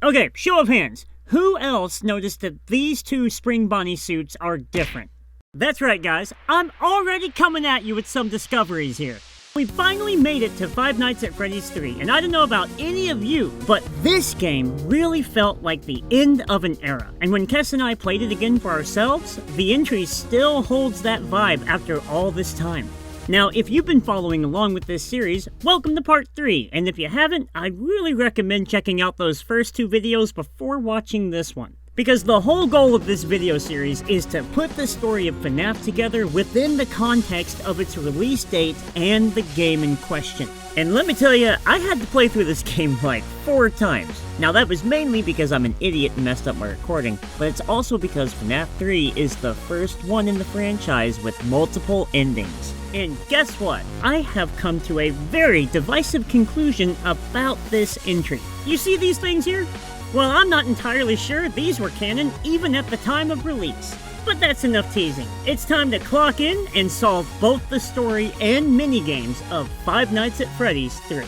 Okay, show of hands. Who else noticed that these two Spring Bonnie suits are different? That's right, guys. I'm already coming at you with some discoveries here. We finally made it to Five Nights at Freddy's 3, and I don't know about any of you, but this game really felt like the end of an era. And when Kess and I played it again for ourselves, the entry still holds that vibe after all this time. Now, if you've been following along with this series, welcome to part 3, and if you haven't, I really recommend checking out those first 2 videos before watching this one. Because the whole goal of this video series is to put the story of FNAF together within the context of its release date and the game in question. And let me tell you, I had to play through this game like 4 times. Now that was mainly because I'm an idiot and messed up my recording, but it's also because FNAF 3 is the first one in the franchise with multiple endings. And guess what? I have come to a very divisive conclusion about this entry. You see these things here? Well, I'm not entirely sure these were canon even at the time of release. But that's enough teasing. It's time to clock in and solve both the story and minigames of Five Nights at Freddy's 3.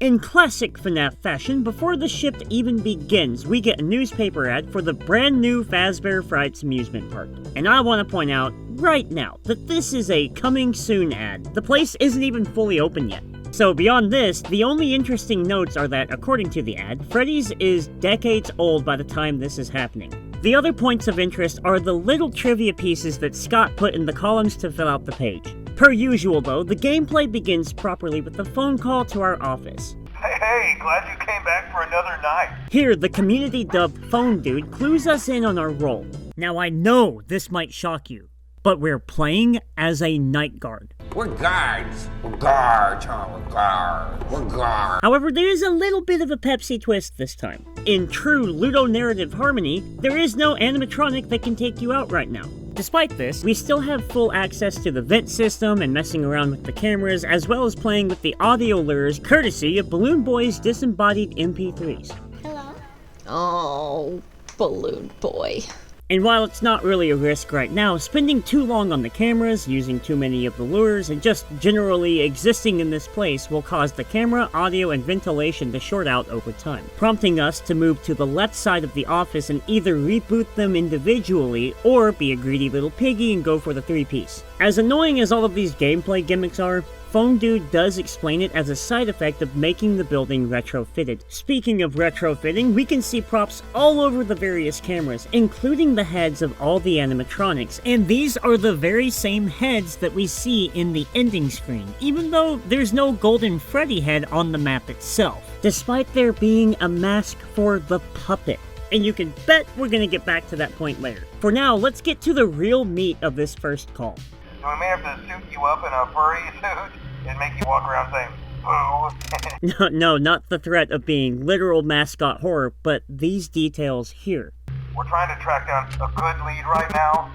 In classic FNAF fashion, before the shift even begins, we get a newspaper ad for the brand new Fazbear Frights amusement park. And I want to point out right now that this is a coming soon ad. The place isn't even fully open yet. So beyond this, the only interesting notes are that, according to the ad, Freddy's is decades old by the time this is happening. The other points of interest are the little trivia pieces that Scott put in the columns to fill out the page. Per usual though, the gameplay begins properly with a phone call to our office. Hey, glad you came back for another night. Here, the community-dubbed phone dude clues us in on our role. Now I know this might shock you, but we're playing as a night guard. We're guards. We're guards, huh? We're guards. We're guards. However, there is a little bit of a Pepsi twist this time. In true ludonarrative harmony, there is no animatronic that can take you out right now. Despite this, we still have full access to the vent system and messing around with the cameras, as well as playing with the audio lures courtesy of Balloon Boy's disembodied MP3s. Hello? Oh, Balloon Boy. And while it's not really a risk right now, spending too long on the cameras, using too many of the lures, and just generally existing in this place will cause the camera, audio, and ventilation to short out over time, prompting us to move to the left side of the office and either reboot them individually, or be a greedy little piggy and go for the 3-piece. As annoying as all of these gameplay gimmicks are, Phone Dude does explain it as a side effect of making the building retrofitted. Speaking of retrofitting, we can see props all over the various cameras, including the heads of all the animatronics, and these are the very same heads that we see in the ending screen, even though there's no Golden Freddy head on the map itself, despite there being a mask for the puppet. And you can bet we're gonna get back to that point later. For now, let's get to the real meat of this first call. So we may have to suit you up in a furry suit and make you walk around saying, boo. No, not the threat of being literal mascot horror, but these details here. We're trying to track down a good lead right now.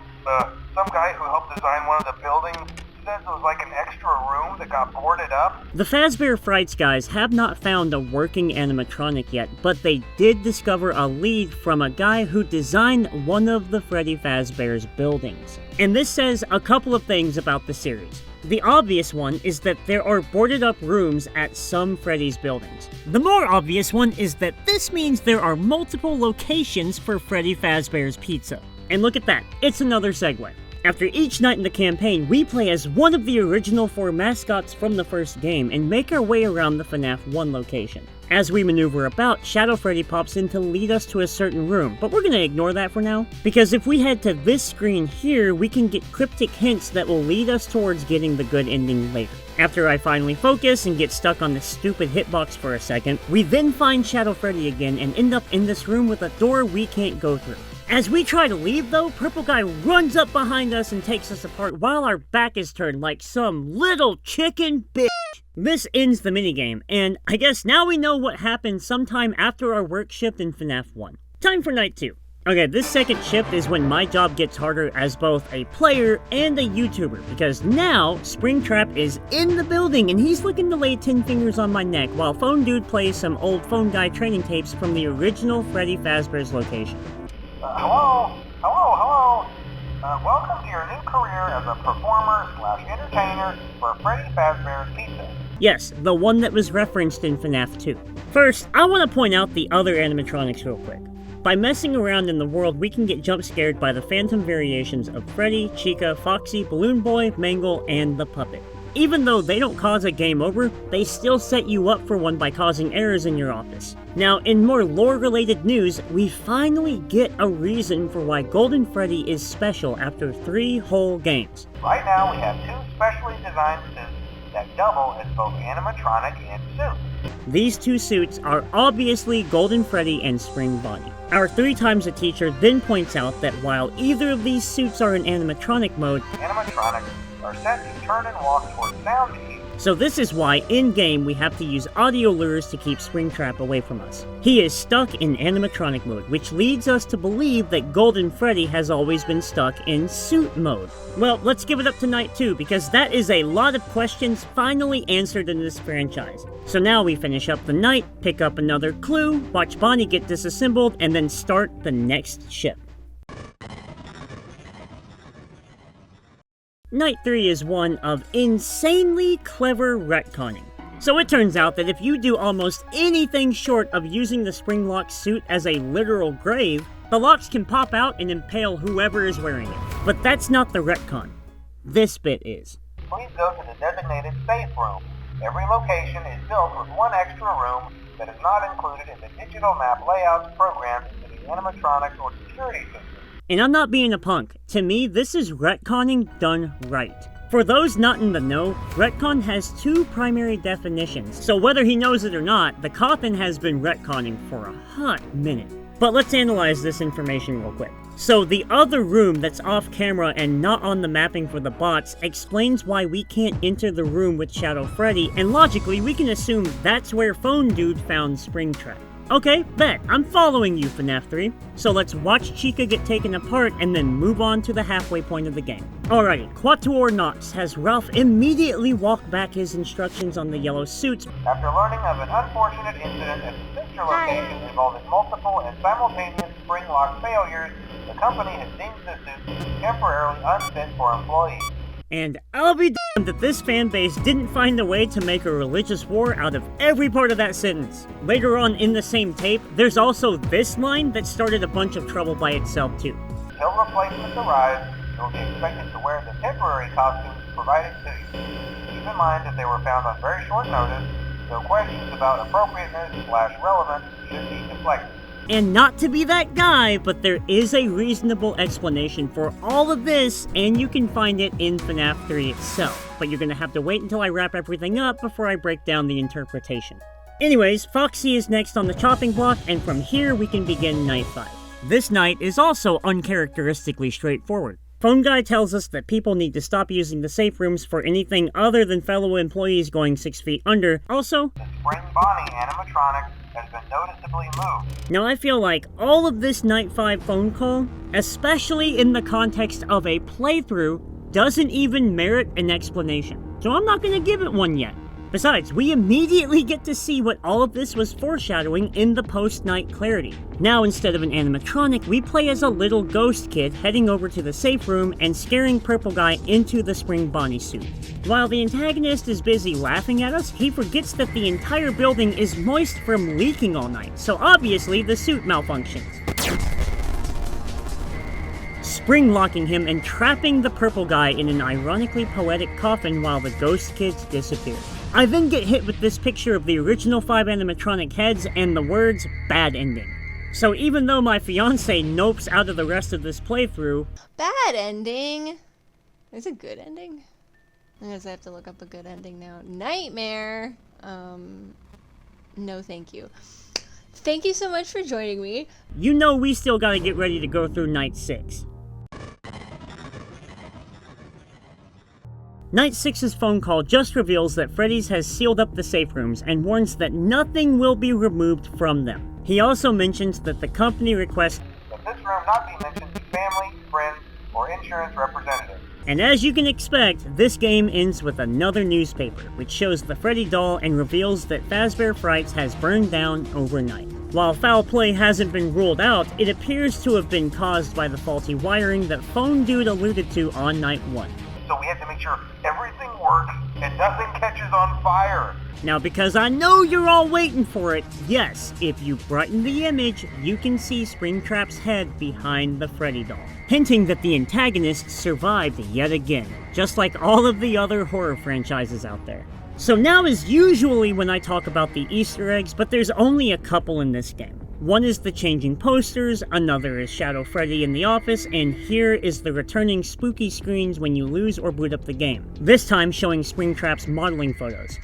Some guy who helped design one of the buildings says it was like an extra room that got boarded up. The Fazbear Frights guys have not found a working animatronic yet, but they did discover a lead from a guy who designed one of the Freddy Fazbear's buildings. And this says a couple of things about the series. The obvious one is that there are boarded up rooms at some Freddy's buildings. The more obvious one is that this means there are multiple locations for Freddy Fazbear's Pizza. And look at that, it's another segue. After each night in the campaign, we play as one of the original 4 mascots from the first game and make our way around the FNAF 1 location. As we maneuver about, Shadow Freddy pops in to lead us to a certain room, but we're gonna ignore that for now, because if we head to this screen here, we can get cryptic hints that will lead us towards getting the good ending later. After I finally focus and get stuck on this stupid hitbox for a second, we then find Shadow Freddy again and end up in this room with a door we can't go through. As we try to leave though, Purple Guy runs up behind us and takes us apart while our back is turned like some little chicken bitch. This ends the minigame, and I guess now we know what happened sometime after our work shift in FNAF 1. Time for night 2. Okay, this second shift is when my job gets harder as both a player and a YouTuber, because now Springtrap is in the building and he's looking to lay 10 fingers on my neck while Phone Dude plays some old Phone Guy training tapes from the original Freddy Fazbear's location. Hello? Welcome to your new career as a performer/entertainer for Freddy Fazbear's Pizza. Yes, the one that was referenced in FNAF 2. First, I want to point out the other animatronics real quick. By messing around in the world, we can get jump scared by the phantom variations of Freddy, Chica, Foxy, Balloon Boy, Mangle, and the puppet. Even though they don't cause a game over, they still set you up for one by causing errors in your office. Now, in more lore-related news, we finally get a reason for why Golden Freddy is special after 3 whole games. Right now, we have 2 specially designed suits that double as both animatronic and suit. These 2 suits are obviously Golden Freddy and Spring Bonnie. Our 3 times a teacher then points out that while either of these suits are in animatronic mode, Animatronics are set to turn and walk toward sound cues. so this is why in-game we have to use audio lures to keep Springtrap away from us. He is stuck in animatronic mode, which leads us to believe that Golden Freddy has always been stuck in suit mode. Well, let's give it up to Night 2, because that is a lot of questions finally answered in this franchise. So now we finish up the night, pick up another clue, watch Bonnie get disassembled, and then start the next ship. Night 3 is one of insanely clever retconning. So it turns out that if you do almost anything short of using the spring lock suit as a literal grave, the locks can pop out and impale whoever is wearing it. But that's not the retcon. This bit is. Please go to the designated safe room. Every location is built with one extra room that is not included in the digital map layouts programmed into the animatronics or security system. And I'm not being a punk. To me, this is retconning done right. For those not in the know, retcon has 2 primary definitions, so whether he knows it or not, the Cawthon has been retconning for a hot minute. But let's analyze this information real quick. So the other room that's off camera and not on the mapping for the bots explains why we can't enter the room with Shadow Freddy, and logically we can assume that's where Phone Dude found Springtrap. Okay, bet. I'm following you, FNAF 3. So let's watch Chica get taken apart and then move on to the halfway point of the game. Alrighty, Quatuor Knox has Ralph immediately walk back his instructions on the yellow suits. After learning of an unfortunate incident at the sister location involving multiple and simultaneous spring lock failures, the company has deemed the suits temporarily unfit for employees. And I'll be damned that this fanbase didn't find a way to make a religious war out of every part of that sentence. Later on in the same tape, there's also this line that started a bunch of trouble by itself too. Until replacements arrive, you will be expected to wear the temporary costumes provided to you. Keep in mind that they were found on very short notice, so questions about appropriateness/relevance should be deflected. And not to be that guy, but there is a reasonable explanation for all of this, and you can find it in FNAF 3 itself. But you're gonna have to wait until I wrap everything up before I break down the interpretation. Anyways, Foxy is next on the chopping block, and from here we can begin Night 5. This night is also uncharacteristically straightforward. Phone Guy tells us that people need to stop using the safe rooms for anything other than fellow employees going 6 feet under. Also, the Spring Bonnie animatronic has been noticeably moved. Now I feel like all of this Night 5 phone call, especially in the context of a playthrough, doesn't even merit an explanation. So I'm not gonna give it one yet. Besides, we immediately get to see what all of this was foreshadowing in the post-night clarity. Now, instead of an animatronic, we play as a little ghost kid heading over to the safe room and scaring Purple Guy into the Spring Bonnie suit. While the antagonist is busy laughing at us, he forgets that the entire building is moist from leaking all night, so obviously the suit malfunctions. Spring locking him and trapping the Purple Guy in an ironically poetic coffin while the ghost kids disappear. I then get hit with this picture of the original 5 animatronic heads and the words, bad ending. So even though my fiance nopes out of the rest of this playthrough... Bad ending? There's a good ending? I guess I have to look up a good ending now. Nightmare! No thank you. Thank you so much for joining me. You know we still gotta get ready to go through Night 6. Night 6's phone call just reveals that Freddys has sealed up the safe rooms and warns that nothing will be removed from them. He also mentions that the company requests that this room not be mentioned to family, friends, or insurance representatives. And as you can expect, this game ends with another newspaper, which shows the Freddy doll and reveals that Fazbear Frights has burned down overnight. While foul play hasn't been ruled out, it appears to have been caused by the faulty wiring that Phone Dude alluded to on Night 1. So we have to make sure everything works and nothing catches on fire. Now, because I know you're all waiting for it, yes, if you brighten the image, you can see Springtrap's head behind the Freddy doll, hinting that the antagonist survived yet again, just like all of the other horror franchises out there. So now is usually when I talk about the Easter eggs, but there's only a couple in this game. One is the changing posters, another is Shadow Freddy in the office, and here is the returning spooky screens when you lose or boot up the game, this time showing Springtrap's modeling photos.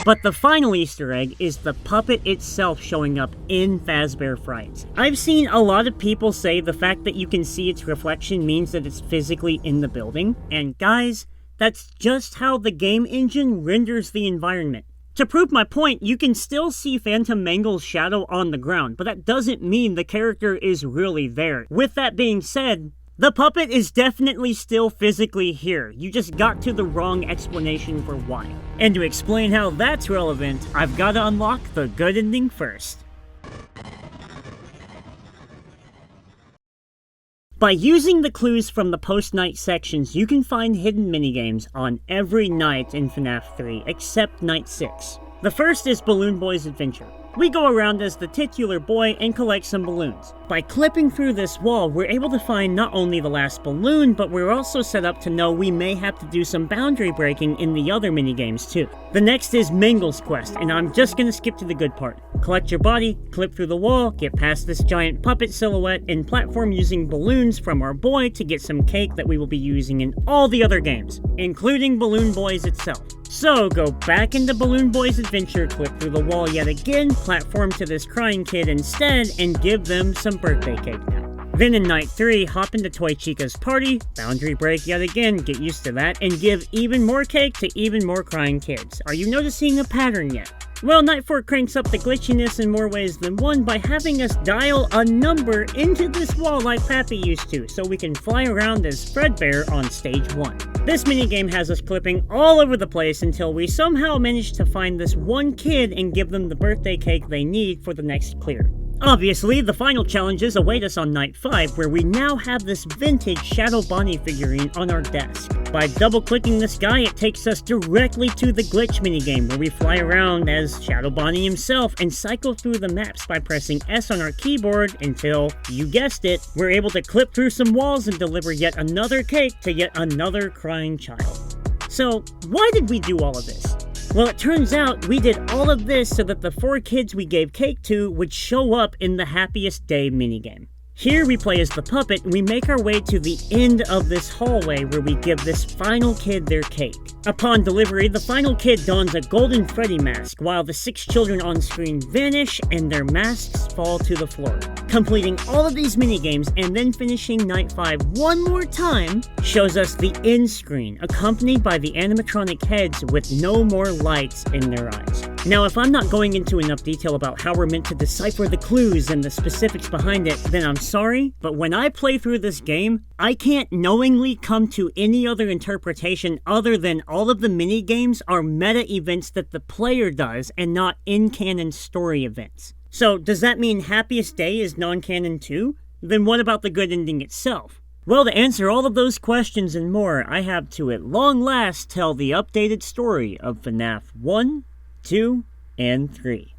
But the final Easter egg is the puppet itself showing up in Fazbear Frights. I've seen a lot of people say the fact that you can see its reflection means that it's physically in the building, and guys, that's just how the game engine renders the environment. To prove my point, you can still see Phantom Mangle's shadow on the ground, but that doesn't mean the character is really there. With that being said, the puppet is definitely still physically here. You just got to the wrong explanation for why. And to explain how that's relevant, I've got to unlock the good ending first. By using the clues from the post-night sections, you can find hidden minigames on every night in FNAF 3, except Night 6. The first is Balloon Boy's Adventure. We go around as the titular boy and collect some balloons. By clipping through this wall, we're able to find not only the last balloon, but we're also set up to know we may have to do some boundary breaking in the other minigames too. The next is Mangle's Quest, and I'm just gonna skip to the good part. Collect your body, clip through the wall, get past this giant puppet silhouette, and platform using balloons from our boy to get some cake that we will be using in all the other games, including Balloon Boys itself. So, go back into Balloon Boy's Adventure, clip through the wall yet again, platform to this crying kid instead, and give them some birthday cake now. Then in Night 3, hop into Toy Chica's party, boundary break yet again, get used to that, and give even more cake to even more crying kids. Are you noticing a pattern yet? Well, Night 4 cranks up the glitchiness in more ways than one by having us dial a number into this wall like Pappy used to, so we can fly around as Fredbear on stage 1. This minigame has us clipping all over the place until we somehow manage to find this one kid and give them the birthday cake they need for the next clear. Obviously, the final challenges await us on Night 5, where we now have this vintage Shadow Bonnie figurine on our desk. By double-clicking this guy, it takes us directly to the glitch minigame, where we fly around as Shadow Bonnie himself and cycle through the maps by pressing S on our keyboard until, you guessed it, we're able to clip through some walls and deliver yet another cake to yet another crying child. So, why did we do all of this? Well, it turns out we did all of this so that the 4 kids we gave cake to would show up in the Happiest Day minigame. Here we play as the puppet, and we make our way to the end of this hallway where we give this final kid their cake. Upon delivery, the final kid dons a golden Freddy mask, while the 6 children on screen vanish and their masks fall to the floor. Completing all of these minigames and then finishing Night 5 one more time shows us the end screen, accompanied by the animatronic heads with no more lights in their eyes. Now, if I'm not going into enough detail about how we're meant to decipher the clues and the specifics behind it, then I'm sorry, but when I play through this game, I can't knowingly come to any other interpretation other than all of the minigames are meta events that the player does and not in-canon story events. So, does that mean Happiest Day is non-canon too? Then what about the good ending itself? Well, to answer all of those questions and more, I have to at long last tell the updated story of FNAF 1, 2, and 3.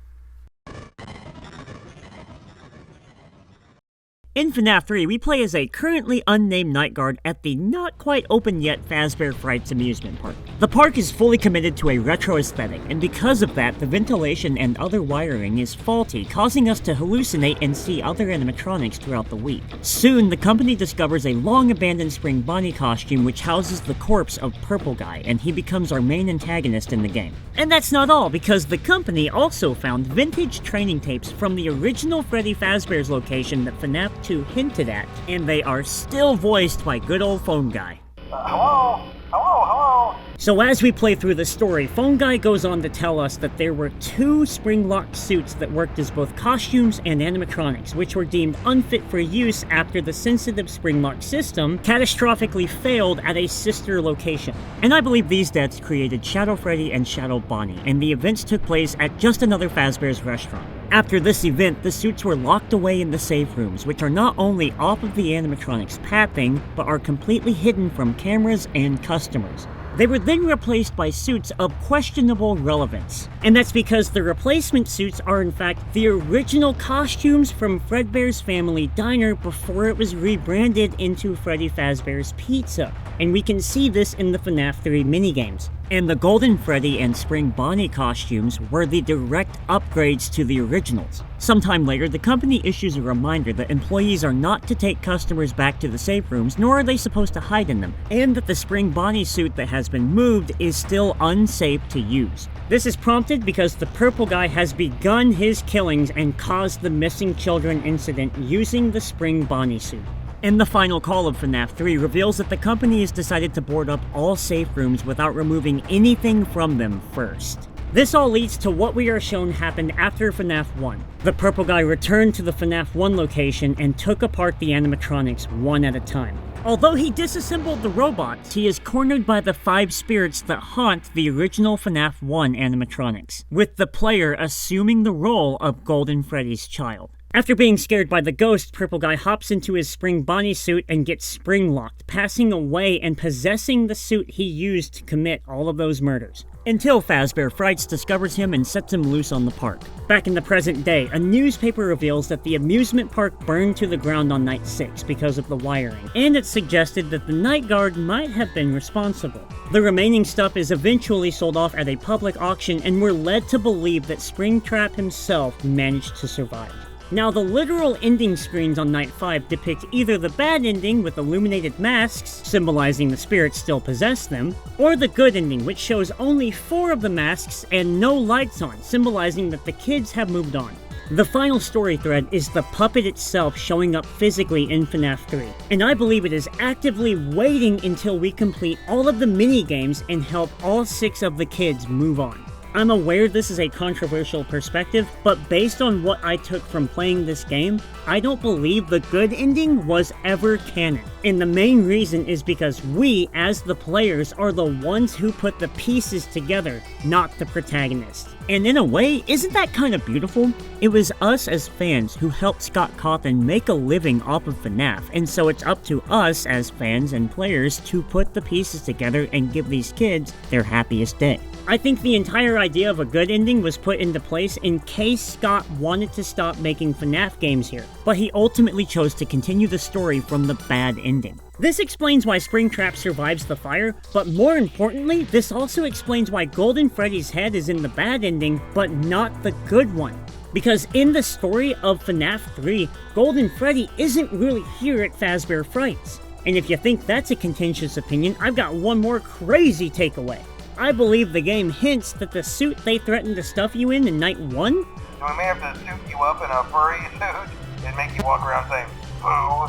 In FNAF 3, we play as a currently unnamed night guard at the not-quite-open-yet Fazbear Frights amusement park. The park is fully committed to a retro aesthetic, and because of that, the ventilation and other wiring is faulty, causing us to hallucinate and see other animatronics throughout the week. Soon, the company discovers a long-abandoned Spring Bonnie costume which houses the corpse of Purple Guy, and he becomes our main antagonist in the game. And that's not all, because the company also found vintage training tapes from the original Freddy Fazbear's location that FNAF 2 hinted at, and they are still voiced by good old Phone Guy. Hello? Hello? Hello? So as we play through the story, Phone Guy goes on to tell us that there were 2 spring-locked suits that worked as both costumes and animatronics, which were deemed unfit for use after the sensitive spring-lock system catastrophically failed at a sister location. And I believe these deaths created Shadow Freddy and Shadow Bonnie, and the events took place at just another Fazbear's restaurant. After this event, the suits were locked away in the safe rooms, which are not only off of the animatronics pathing, but are completely hidden from cameras and customers. They were then replaced by suits of questionable relevance. And that's because the replacement suits are in fact the original costumes from Fredbear's Family Diner before it was rebranded into Freddy Fazbear's Pizza. And we can see this in the FNAF 3 minigames. And the Golden Freddy and Spring Bonnie costumes were the direct upgrades to the originals. Sometime later, the company issues a reminder that employees are not to take customers back to the safe rooms, nor are they supposed to hide in them, and that the Spring Bonnie suit that has been moved is still unsafe to use. This is prompted because the purple guy has begun his killings and caused the missing children incident using the Spring Bonnie suit. And the final call of FNAF 3 reveals that the company has decided to board up all safe rooms without removing anything from them first. This all leads to what we are shown happened after FNAF 1. The purple guy returned to the FNAF 1 location and took apart the animatronics one at a time. Although he disassembled the robots, he is cornered by the 5 spirits that haunt the original FNAF 1 animatronics, with the player assuming the role of Golden Freddy's child. After being scared by the ghost, Purple Guy hops into his Spring Bonnie suit and gets spring-locked, passing away and possessing the suit he used to commit all of those murders. Until Fazbear Frights discovers him and sets him loose on the park. Back in the present day, a newspaper reveals that the amusement park burned to the ground on night 6 because of the wiring, and it suggested that the night guard might have been responsible. The remaining stuff is eventually sold off at a public auction, and we're led to believe that Springtrap himself managed to survive. Now, the literal ending screens on Night 5 depict either the bad ending with illuminated masks, symbolizing the spirits still possess them, or the good ending, which shows only 4 of the masks and no lights on, symbolizing that the kids have moved on. The final story thread is the puppet itself showing up physically in FNAF 3, and I believe it is actively waiting until we complete all of the mini-games and help all 6 of the kids move on. I'm aware this is a controversial perspective, but based on what I took from playing this game, I don't believe the good ending was ever canon. And the main reason is because we, as the players, are the ones who put the pieces together, not the protagonist. And in a way, isn't that kind of beautiful? It was us as fans who helped Scott Cawthon make a living off of FNAF, and so it's up to us as fans and players to put the pieces together and give these kids their happiest day. I think the entire idea of a good ending was put into place in case Scott wanted to stop making FNAF games here, but he ultimately chose to continue the story from the bad ending. This explains why Springtrap survives the fire, but more importantly, this also explains why Golden Freddy's head is in the bad ending, but not the good one. Because in the story of FNAF 3, Golden Freddy isn't really here at Fazbear Frights. And if you think that's a contentious opinion, I've got one more crazy takeaway. I believe the game hints that the suit they threatened to stuff you in Night 1? So we may have to suit you up in a furry suit and make you walk around saying, boo.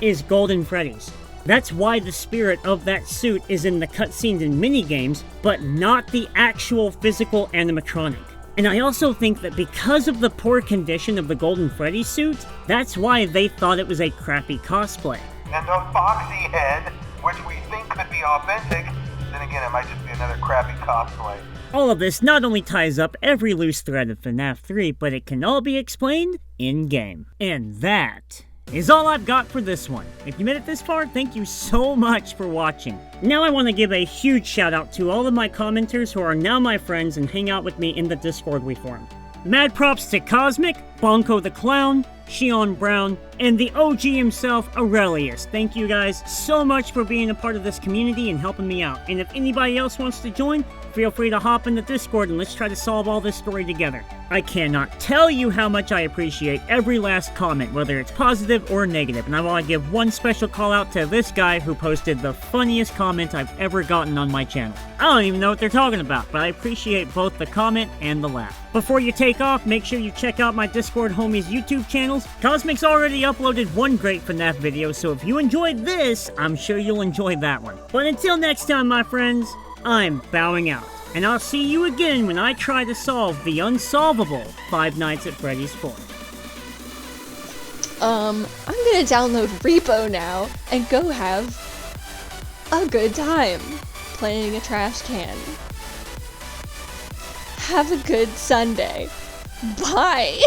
Is Golden Freddy's. That's why the spirit of that suit is in the cutscenes and minigames, but not the actual physical animatronic. And I also think that because of the poor condition of the Golden Freddy suit, that's why they thought it was a crappy cosplay. And a foxy head, which we think could be authentic, then again it might just be another crappy cosplay. All of this not only ties up every loose thread of FNAF 3, but it can all be explained in-game. And that is all I've got for this one. If you made it this far, thank you so much for watching. Now I want to give a huge shout out to all of my commenters who are now my friends and hang out with me in the Discord we formed. Mad props to Cosmic, Bonko the Clown, Shion Brown, and the OG himself, Aurelius. Thank you guys so much for being a part of this community and helping me out. And if anybody else wants to join, feel free to hop in the Discord and let's try to solve all this story together. I cannot tell you how much I appreciate every last comment, whether it's positive or negative, and I want to give one special call out to this guy who posted the funniest comment I've ever gotten on my channel. I don't even know what they're talking about, but I appreciate both the comment and the laugh. Before you take off, make sure you check out my Discord homies' YouTube channels. Cosmic's already uploaded one great FNAF video, so if you enjoyed this, I'm sure you'll enjoy that one. But until next time, my friends, I'm bowing out, and I'll see you again when I try to solve the unsolvable Five Nights at Freddy's 4. I'm gonna download Repo now and go have a good time playing a trash can. Have a good Sunday. Bye!